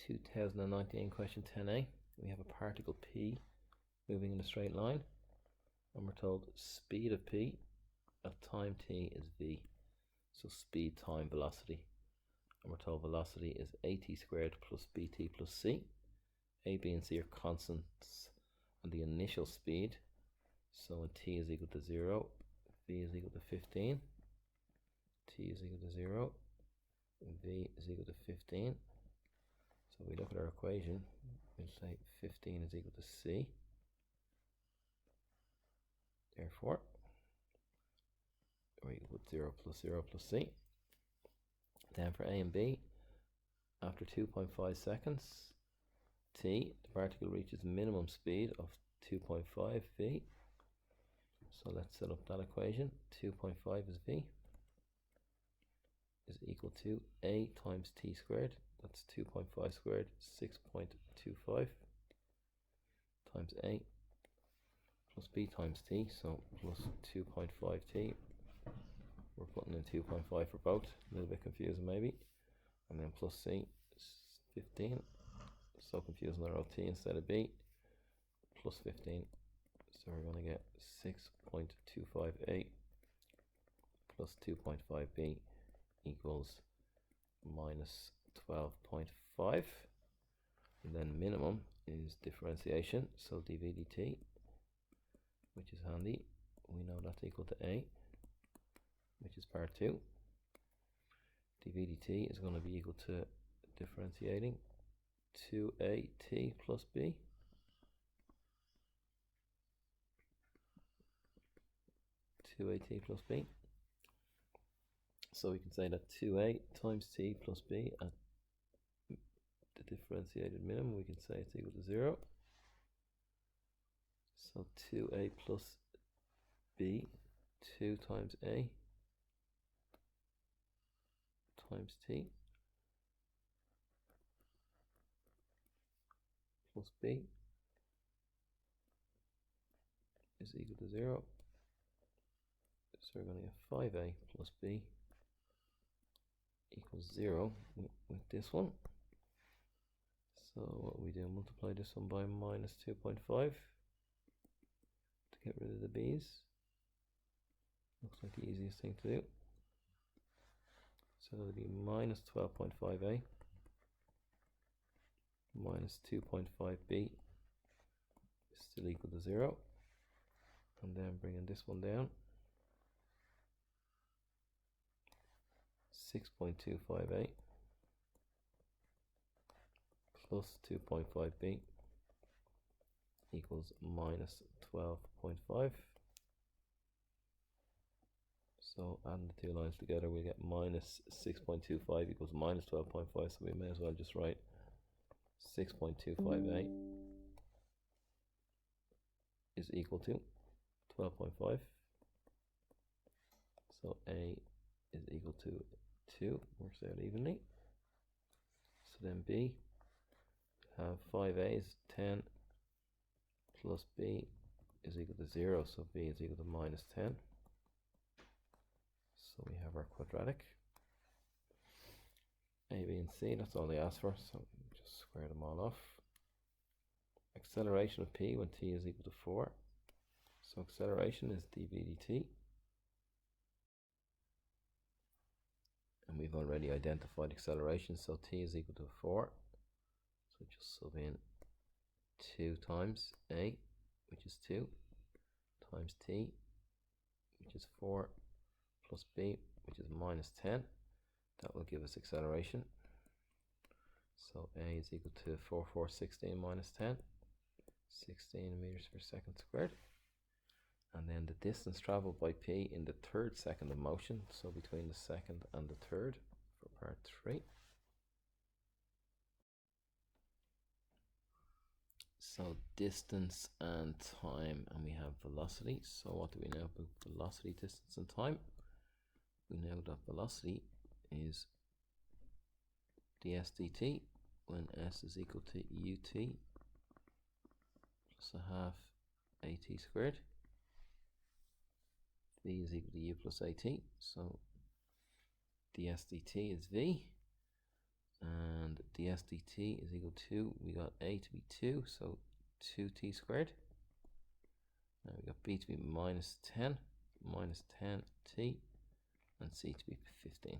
2019 question 10a. We have a particle P moving in a straight line, and we're told speed of P at time t is v. So speed, time, velocity. And we're told velocity is at squared plus bt plus c. A, b and c are constants and the initial speed. So when t is equal to 0, v is equal to 15, t is equal to 0, and v is equal to 15. So we look at our equation, we'll say 15 is equal to c. Therefore, we put 0 plus c. Then for a and b, after 2.5 seconds, t, the particle reaches minimum speed of 2.5 v. So let's set up that equation. 2.5 is v is equal to a times t squared. That's 2.5 squared, 6.25 times a plus b times t, so plus 2.5t. We're putting in 2.5 for both, a little bit confusing maybe. And then plus c is 15, so confusing, I wrote t instead of b, plus 15. So we're going to get 6.25a plus 2.5b equals minus 12.5. And then minimum is differentiation, so dv dt, which is handy. We know that's equal to a, which is part 2. dv dt is going to be equal to differentiating 2at plus b. 2at plus b. So we can say that 2a times t plus b at the differentiated minimum, we can say it's equal to 0. So 2a plus b, 2 times a times t plus b is equal to 0. So we're going to get 5a plus b equals 0 with this one. So what we do, multiply this one by minus 2.5 to get rid of the b's. Looks like the easiest thing to do. So that'll be minus 12.5a minus 2.5b is still equal to 0. And then bringing this one down, 6.25a plus 2.5b equals minus 12.5. So adding the two lines together, we get minus 6.25 equals minus 12.5. So we may as well just write 6.25a is equal to 12.5. So a is equal to 2, works out evenly. So then b, have 5a is 10 plus b is equal to 0, so b is equal to minus 10. So we have our quadratic. A, b and c, that's all they asked for, so just square them all off. Acceleration of p when t is equal to 4. So acceleration is dv dt. And we've already identified acceleration, so t is equal to 4. So just sub in 2 times a, which is 2, times t, which is 4, plus b, which is minus 10. That will give us acceleration. So a is equal to 16 minus 10, 16 meters per second squared. And then the distance traveled by p in the third second of motion, so between the second and the third for part 3. So distance and time, and we have velocity. So what do we know about velocity, distance and time? We know that velocity is ds dt when s is equal to ut plus a half at squared. V is equal to u plus at, so ds dt is v. and ds dt is equal to, we got a to be 2, so 2t squared. Now we got b to be minus 10 t, and c to be 15.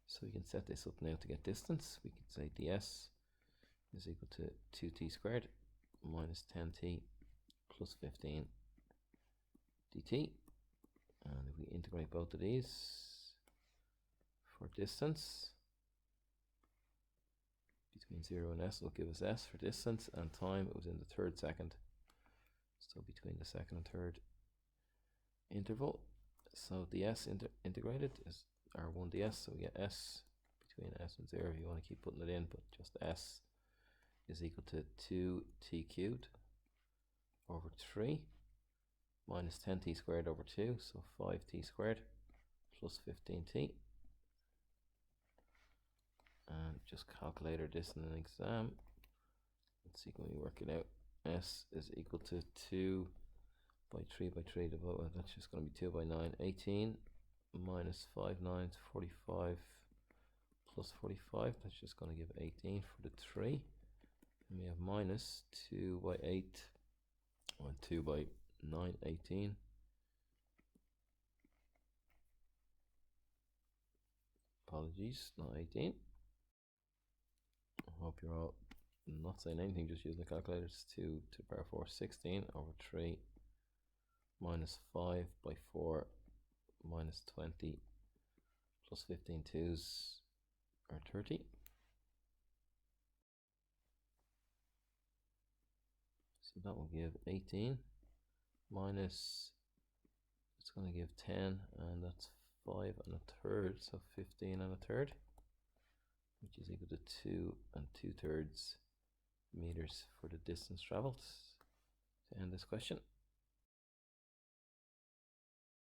So we can set this up now to get distance. We can say ds is equal to 2t squared minus 10t plus 15 dt. And if we integrate both of these for distance between 0 and s, will give us s for distance, and time, it was in the third second, so between the second and third interval. So the s integrated is r1 ds, so we get s between s and 0 if you want to keep putting it in, but just s is equal to 2t cubed over 3 minus 10t squared over 2, so 5t squared plus 15t. And just calculator this in an exam. Let's see, can we work it out? S is equal to 2 by 3 by 3 divided, that's just going to be 2 by 9, 18 minus 5 9s 45 plus 45, that's just going to give 18 for the 3. And we have minus 2 by 8, or 2 by 9, 18. Apologies, not 18. I hope you're all not saying anything, just using the calculator. It's 2 to the power 4, 16 over 3 minus 5 by 4 minus 20 plus 15 twos are 30. So that will give 18 minus, it's going to give 10, and that's 5 and a third, so 15 and a third, which is equal to 2 and 2/3 meters for the distance traveled. To end this question.